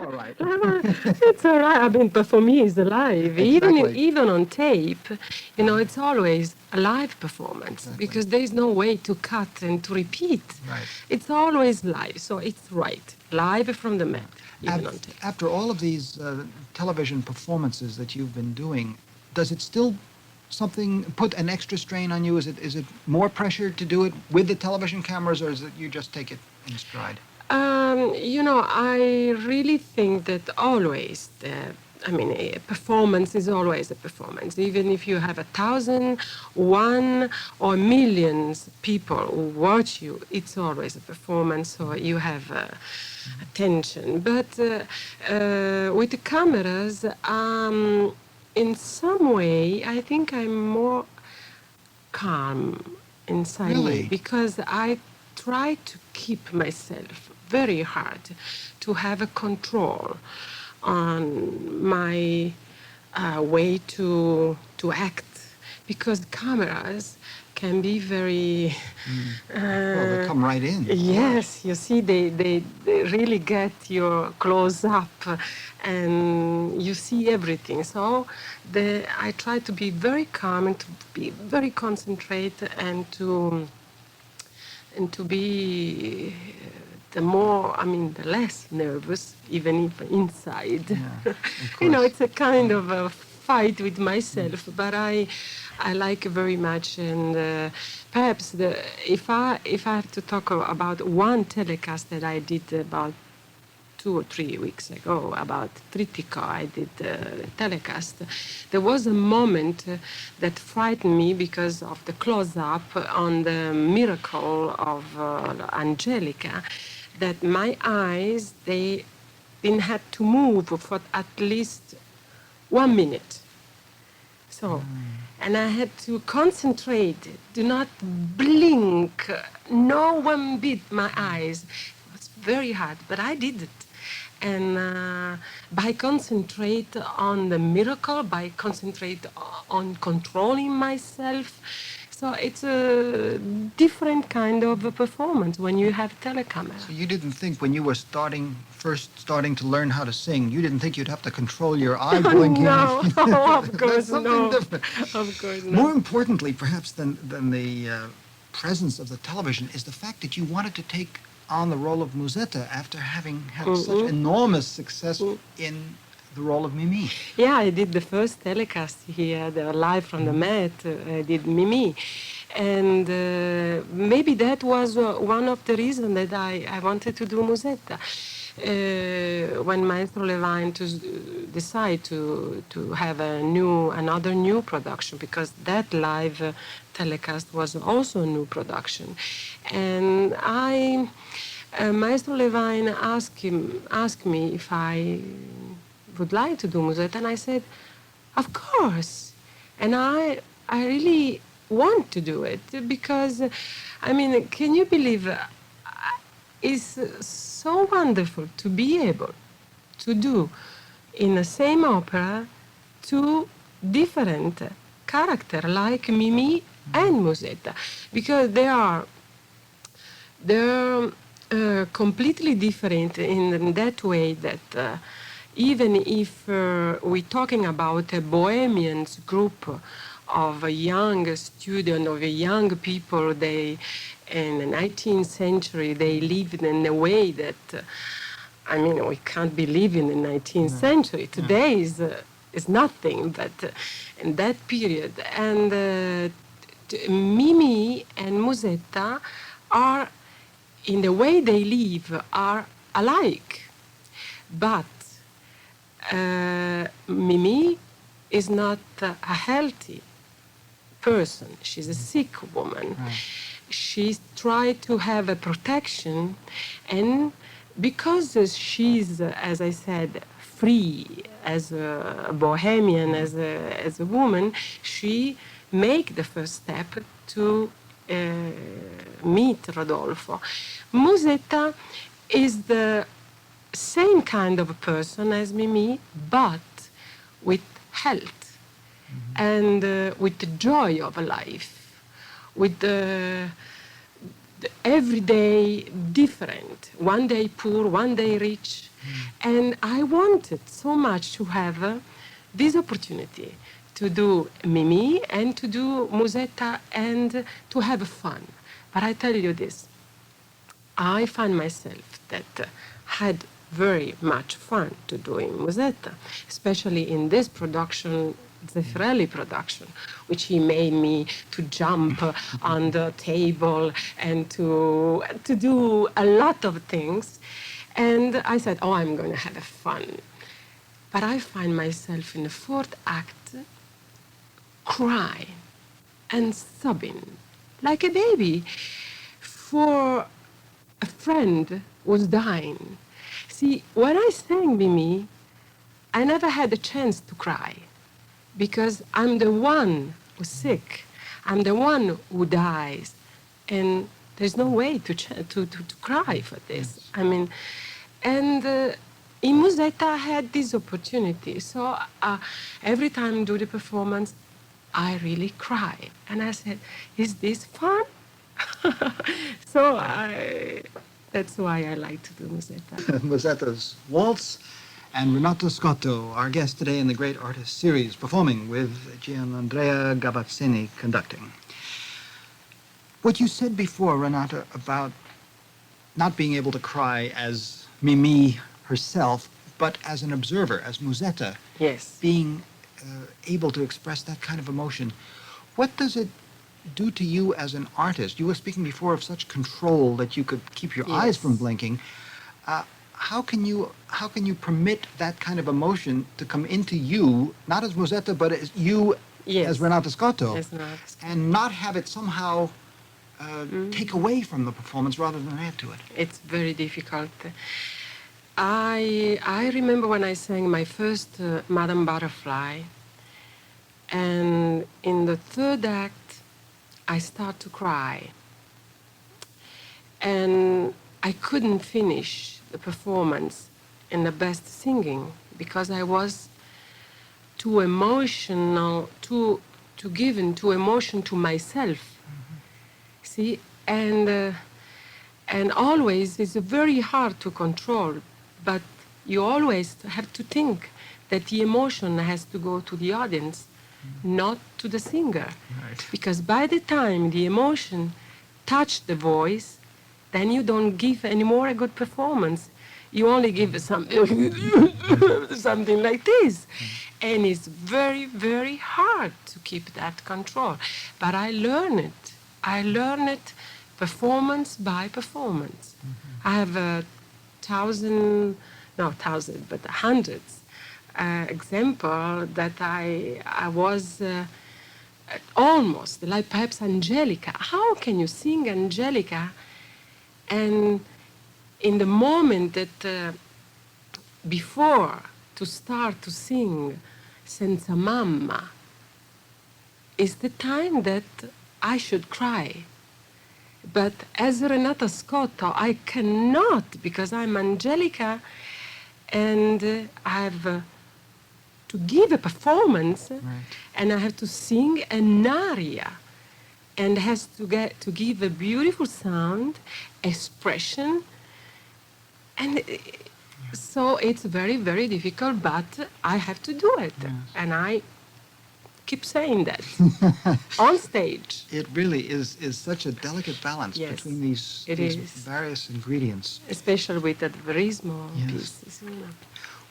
all right. It's all right. I mean, but for me, it's alive. Exactly. Even on tape, it's always a live performance Exactly. because there is no way to cut and to repeat. Right. It's always live, so it's right. Live from the Met, even on tape. After all of these television performances that you've been doing, does it still something put an extra strain on you? Is it more pressure to do it with the television cameras, or is it you just take it in stride? I really think that always a performance is always a performance. Even if you have 1,000, 1 or millions people who watch you, it's always a performance. So you have attention. But with the cameras, in some way, I think I'm more calm inside me Really? because I try to keep myself very hard to have a control on my way to act because cameras can be very Well, they come right in. yes, you see, they really get your close up and you see everything. So I try to be very calm and to be very concentrated and to be the less nervous, even if inside. Yeah, of course. It's a kind of a fight with myself, but I like very much. And perhaps if I have to talk about one telecast that I did about 2 or 3 weeks ago about Trittico, I did a telecast. There was a moment that frightened me because of the close-up on the miracle of Angelica, that my eyes, they didn't have to move for at least 1 minute. So, and I had to concentrate, do not blink, no one bit my eyes. It was very hard, but I did it. And by concentrate on the miracle, by concentrate on controlling myself. So it's a different kind of a performance when you have telecamera. So you didn't think when you were first starting to learn how to sing, you didn't think you'd have to control your eye blinking? No, of course That's something no. different. Of course not. More importantly, perhaps, than the presence of the television is the fact that you wanted to take on the role of Musetta after having had such enormous success in the role of Mimi. Yeah, I did the first telecast here, the live from the Met. I did Mimi. And maybe that was one of the reasons that I wanted to do Musetta. When Maestro Levine decided to have another new production, because that live telecast was also a new production. And Maestro Levine asked me if I would like to do Musetta, and I said, of course. And I really want to do it because, can you believe it's so wonderful to be able to do in the same opera 2 different characters like Mimi and Musetta, because they're completely different in that way that even if we're talking about a bohemian group of a young student, of a young people, they in the 19th century, they lived in a way that, we can't believe in the 19th century. Today is nothing, but in that period. And Mimi and Musetta are, in the way they live, are alike. But Mimi is not a healthy person. She's a sick woman. Right. She tried to have a protection, and because she's, as I said, free as a bohemian, as a woman, she make the first step to meet Rodolfo. Musetta is the same kind of a person as Mimi, but with health and with the joy of life, with the everyday different. One day poor, one day rich, And I wanted so much to have this opportunity to do Mimi and to do Musetta and to have fun. But I tell you this, I find myself that had very much fun to doing Musetta, especially in this production, the Zeffirelli production, which he made me to jump on the table and to do a lot of things. And I said, oh, I'm going to have fun. But I find myself in the fourth act crying and sobbing like a baby for a friend was dying. See, when I sang Mimi, I never had a chance to cry because I'm the one who's sick. I'm the one who dies. And there's no way to cry for this. I mean, and in Musetta, I had this opportunity. So every time I do the performance, I really cry. And I said, is this fun? So that's why I like to do Musetta. Musetta's Waltz, and Renato Scotto, our guest today in the Great Artist Series, performing with Gianandrea Gavazzini conducting. What you said before, Renata, about not being able to cry as Mimi herself, but as an observer, as Musetta, Yes. being able to express that kind of emotion, what does it do to you as an artist? You were speaking before of such control that you could keep your eyes from blinking. How can you permit that kind of emotion to come into you, not as Musetta, but as you as Renato Scotto, and not have it somehow take away from the performance rather than add to it? It's very difficult. I remember when I sang my first Madame Butterfly, and in the third act, I start to cry. And I couldn't finish the performance in the best singing because I was too emotional, too given to emotion to myself. See, and always it's very hard to control, but you always have to think that the emotion has to go to the audience, not to the singer. Right. Because by the time the emotion touch the voice, then you don't give anymore a good performance. You only give something like this. And it's very, very hard to keep that control. But I learn it. I learn it performance by performance. I have hundreds example that I was almost like perhaps Angelica. How can you sing Angelica and in the moment that before to start to sing Senza Mamma is the time that I should cry. But as Renata Scotto, I cannot because I'm Angelica and I have to give a performance, and I have to sing an aria, and has to give a beautiful sound, expression, and so it's very, very difficult, but I have to do it, and I keep saying that on stage. It really is such a delicate balance between these various ingredients. Especially with the verismo pieces. You know.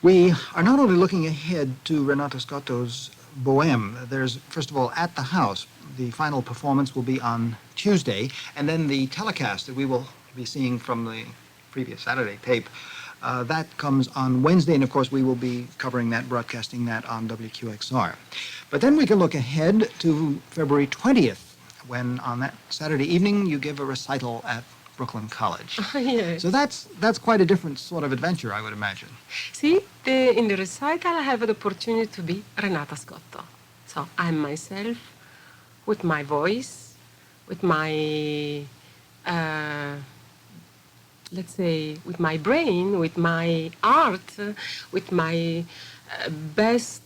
We are not only looking ahead to Renato Scotto's Bohème. There's, first of all, at the house, the final performance will be on Tuesday, and then the telecast that we will be seeing from the previous Saturday tape, that comes on Wednesday, and of course we will be covering that, broadcasting that on WQXR. But then we can look ahead to February 20th, when on that Saturday evening you give a recital at Brooklyn College. Yes. So that's quite a different sort of adventure, I would imagine. See, in the recital I have the opportunity to be Renata Scotto. So I'm myself, with my voice, with my, let's say, with my brain, with my art, with my best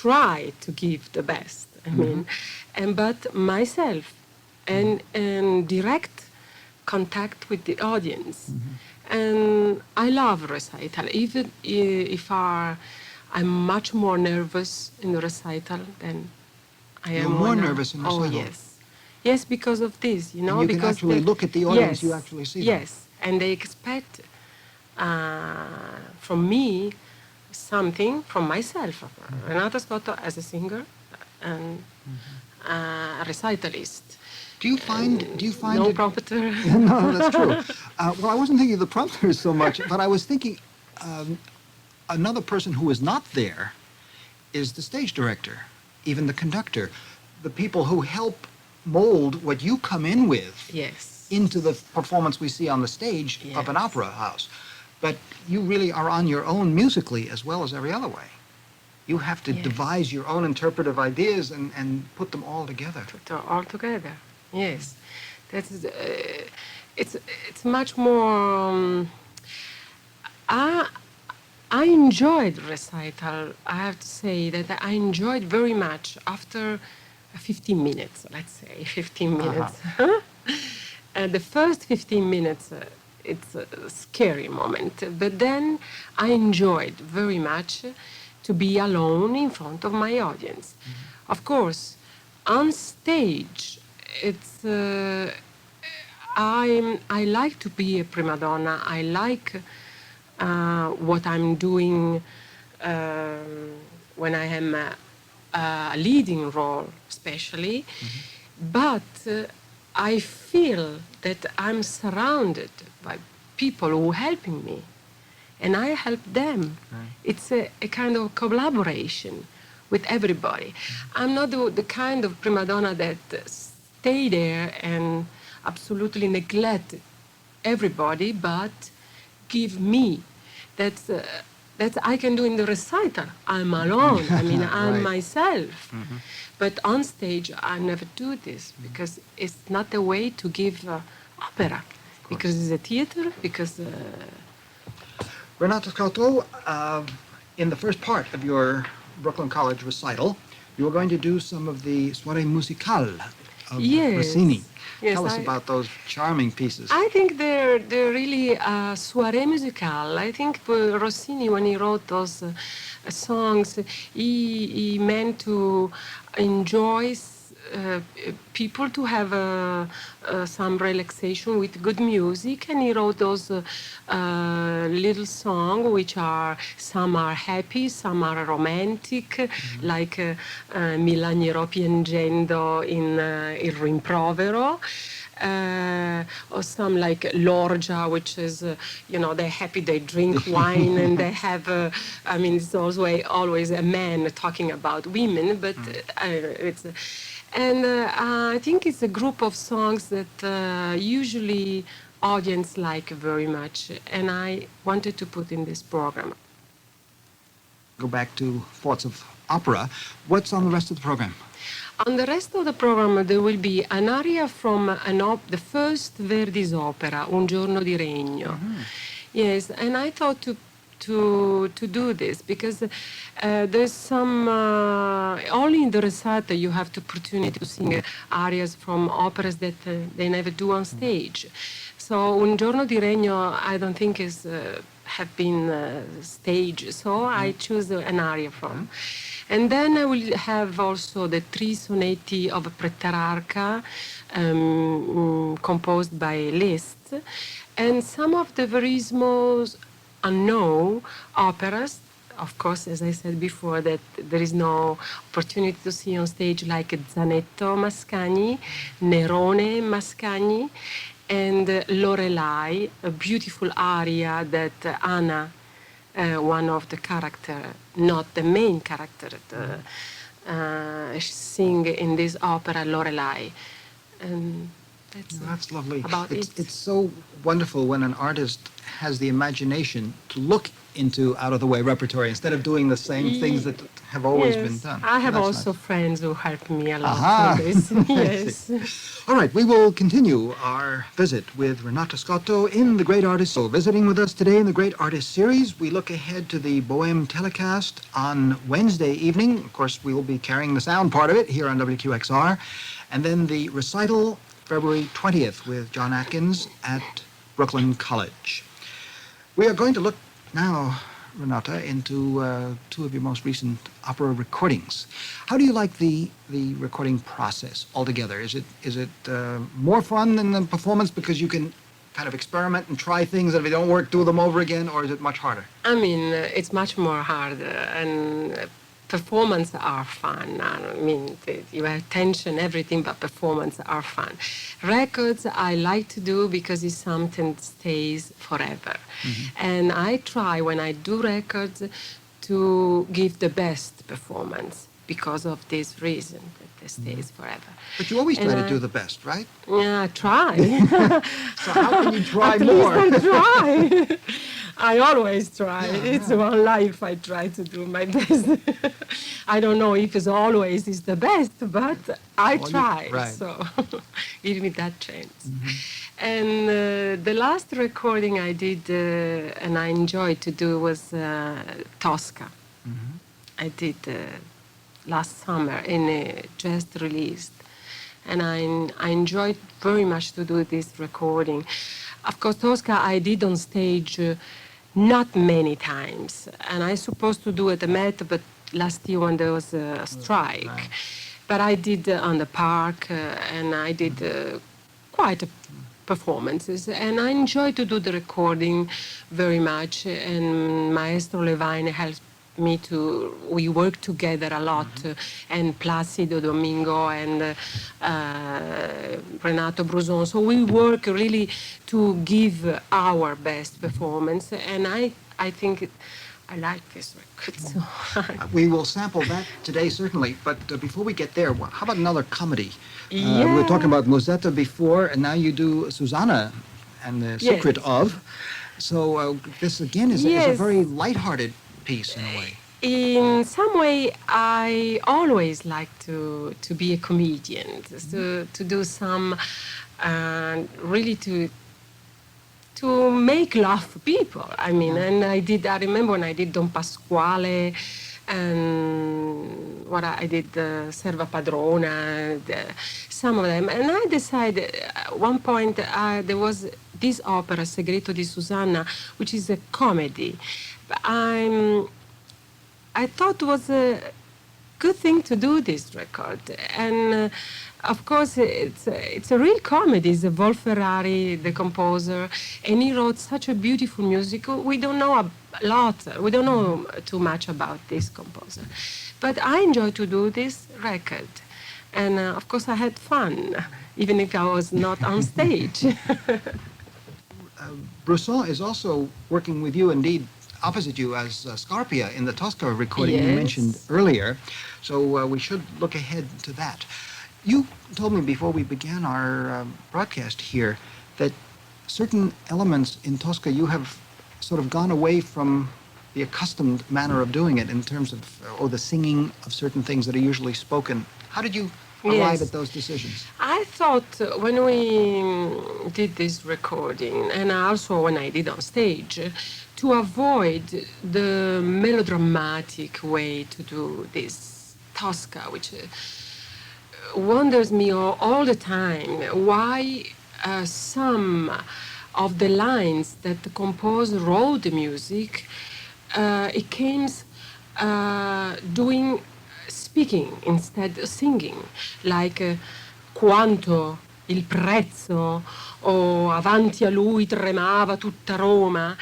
try to give the best. I mean, but myself. And direct contact with the audience. And I love recital, even if I'm much more nervous in the recital than I You're am more when nervous in oh, recital. yes. Yes, because of this, you And know, you can because actually look at the audience, you actually see them. yes, and they expect from me something from myself. Renata Scotto as a singer and a recitalist. Do you find No it? prompter. No, that's true. Well, I wasn't thinking of the prompters so much, but I was thinking another person who is not there is the stage director, even the conductor, the people who help mold what you come in with Yes. into the performance we see on the stage of an Yes. opera house. But you really are on your own musically as well as every other way. You have to Yes. devise your own interpretive ideas and put them all together. All together. Yes, that's it's much more. I I enjoyed recital. I have to say that I enjoyed very much after 15 minutes. Let's say 15 minutes. The first 15 minutes. It's a scary moment, but then I enjoyed very much to be alone in front of my audience. Of course, on stage, it's I like to be a prima donna. I like what I'm doing when I am a leading role, especially. But I feel that I'm surrounded by people who are helping me, and I help them. Right. It's a kind of collaboration with everybody. I'm not the kind of prima donna that stay there and absolutely neglect everybody, but give me. That's I can do in the recital. I'm alone. I mean, I'm Right. myself. But on stage, I never do this because it's not a way to give opera. Because it's a theater. Because Renata Scotto, in the first part of your Brooklyn College recital, you were going to do some of the soirée musicale of Yes. Rossini. Yes, Tell us about those charming pieces. I think they're really soirée musicale. I think Rossini, when he wrote those songs, he meant to enjoy people to have some relaxation with good music, and he wrote those little songs which are some are happy, some are romantic, like Mi lagnerò piangendo in Il rimprovero. Or some like Lorgia, which is, they're happy, they drink wine and they have, I mean, it's always a man talking about women, but it's, and I think it's a group of songs that usually audience like very much, and I wanted to put in this program. Go back to Thoughts of Opera. What's on the rest of the program? On the rest of the program, there will be an aria from the first Verdi's opera, Un giorno di regno. Yes, and I thought to do this because there's some only in the recital you have the opportunity to sing arias from operas that they never do on stage. So Un giorno di regno I don't think is have been staged, so I choose an aria from. And then I will have also the 3 sonetti of Petrarca composed by Liszt, and some of the Verismo's unknown operas. Of course, as I said before, that there is no opportunity to see on stage, like Zanetto Mascagni, Nerone Mascagni, and Lorelei, a beautiful aria that Anna, one of the character, not the main character, sing in this opera, Lorelei. And That's lovely. About It's so wonderful when an artist has the imagination to look into out-of-the-way repertoire instead of doing the same things that have always been done. I have That's also nice. friends who help me a lot Aha. with this. I Yes. see. All right, we will continue our visit with Renata Scotto in The Great Artist. So visiting with us today in The Great Artist series, we look ahead to the Bohème telecast on Wednesday evening. Of course, we will be carrying the sound part of it here on WQXR. And then the recital February 20th with John Atkins at Brooklyn College. We are going to look now, Renata, into two of your most recent opera recordings. How do you like the recording process altogether? Is it more fun than the performance because you can kind of experiment and try things, and if they don't work, do them over again, or is it much harder? I mean, it's much more harder, and performances are fun. I mean, you have tension, everything, but performances are fun. Records I like to do because it's something that stays forever. And I try, when I do records, to give the best performance because of this reason, that it stays forever. But you always try And to I- do the best, right? Yeah, I try. So how can you try At more? least I try. I always try. Yeah, It's yeah. one life I try to do my best. I don't know if it's always is the best, but I Well, try. right. So give me that chance. And the last recording I did and I enjoyed to do was Tosca. I did last summer in just released. And I enjoyed very much to do this recording. Of course, Tosca I did on stage not many times, and I supposed to do at the Met, but last year when there was a strike. Right. But I did on the park, and I did quite a performances, and I enjoy to do the recording very much. And Maestro Levine helped me to. We work together a lot, and Placido Domingo and Renato Bruzon. So we work really to give our best performance, and I think I like this record. So We will sample that today, certainly. But before we get there, how about another comedy? We were talking about Musetta before, and now you do Susanna and the Secret of. So this, again, is a Yes. very lighthearted piece in a way. In some way, I always like to be a comedian, to do some really to make laugh people. I mean, and I remember when I did Don Pasquale, and what I did Serva Padrona, some of them. And I decided at one point there was this opera, Segreto di Susanna, which is a comedy. But I thought it was a good thing to do this record. And of course, it's a real comedy. It's Wolf Ferrari, the composer, and he wrote such a beautiful music. We don't know a lot. We don't know too much about this composer. But I enjoy to do this record. And of course, I had fun, even if I was not on stage. Brusson is also working with you, indeed, opposite you as Scarpia in the Tosca recording you Yes. mentioned earlier. So we should look ahead to that. You told me before we began our broadcast here that certain elements in Tosca you have sort of gone away from the accustomed manner of doing it in terms of, or the singing of certain things that are usually spoken. How did you arrive Yes. at those decisions? I thought when we did this recording, and also when I did on stage, to avoid the melodramatic way to do this Tosca, which wonders me all the time why some of the lines that the composer wrote the music, it came doing speaking instead of singing, like quanto il prezzo o avanti a lui tremava tutta Roma.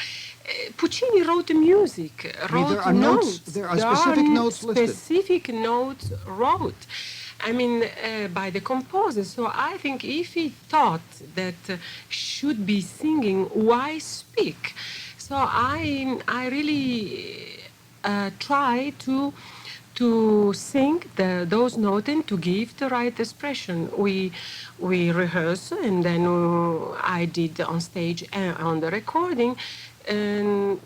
Puccini wrote the music, wrote there are notes- there are specific notes listed. Specific notes wrote. I mean, by the composer. So I think if he thought that should be singing, why speak? So I really try to sing those notes and to give the right expression. We rehearse, and then I did on stage and on the recording, and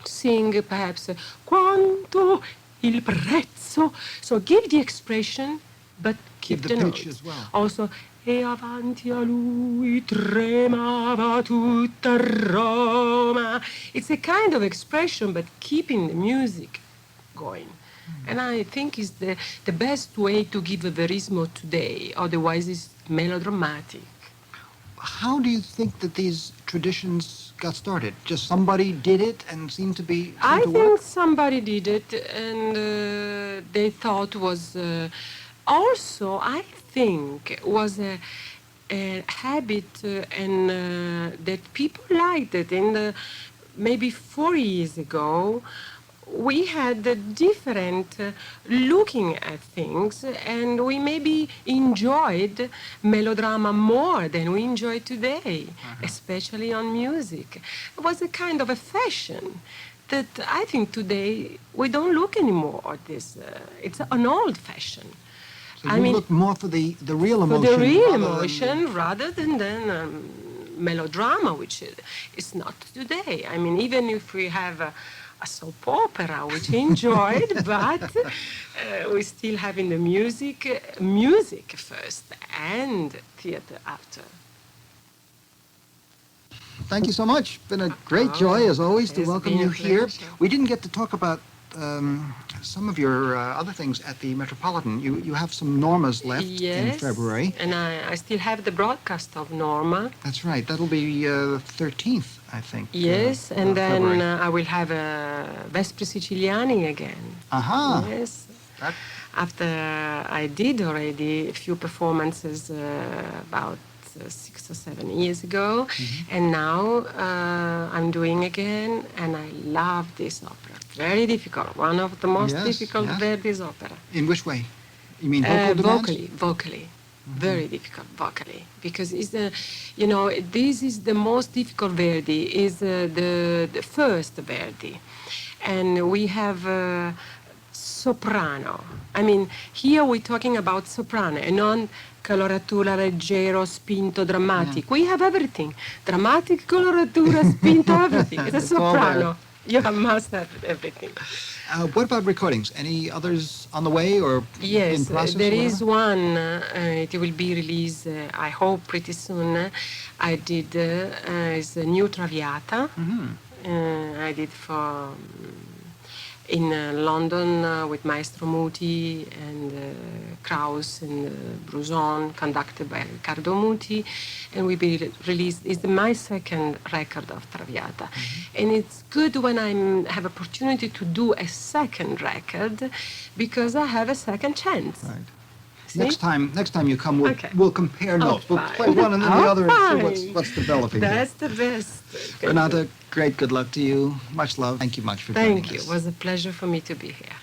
sing perhaps quanto il prezzo. So give the expression, but keep Give the pitch notes. as well. Also, e avanti a lui tremava tutta Roma. It's a kind of expression, but keeping the music going. And I think is the best way to give a verismo today, otherwise it's melodramatic. How do you think that these traditions got started? Just somebody did it and seemed to be I seemed to think work? somebody did it, and they thought was also, I think, was a habit and that people liked it. In the maybe 4 years ago, we had a different looking at things, and we maybe enjoyed melodrama more than we enjoy today, especially on music. It was a kind of a fashion that I think today we don't look anymore at this. It's an old fashion. So you look more for the real For emotion. the real rather than emotion rather than melodrama, which is not today. I mean, even if we have a soap opera, which I enjoyed, but we still have in the music first and theater after. Thank you so much. Been a great joy, as always, to It's welcome been you a here. pleasure. We didn't get to talk about some of your other things at the Metropolitan. You have some Normas left in February. And I still have the broadcast of Norma. That's right. That'll be the 13th, I think. Yes, and of then February. I will have Vespri Siciliani again. Aha. Yes. That- After I did already a few performances about 6 or 7 years ago, and now I'm doing again, and I love this opera. Very difficult, one of the most Yes, difficult yes. Verdi's opera. In which way? You mean vocal demands? Vocally, very difficult vocally, because it's this is the most difficult Verdi, is the first Verdi, and we have soprano. I mean, here we're talking about soprano and non coloratura, leggero, spinto, dramatic. We have everything. Dramatic, coloratura, spinto, everything. It's a It's all there. soprano. You must have everything. What about recordings? Any others on the way or in Yes, process? there or is whatever? one. It will be released, I hope, pretty soon. I did is a new Traviata. I did for in London with Maestro Muti and Krauss and Bruson, conducted by Riccardo Muti, and will be released. It's my second record of Traviata, and it's good when I have opportunity to do a second record because I have a second chance. Right. See? Next time you come, Okay. we'll compare notes. We'll fine. play one and then the Oh, other and see fine. what's developing. here. That's the best. Renata, great good luck to you. Much love. Thank you much for joining Thank you. us. It was a pleasure for me to be here.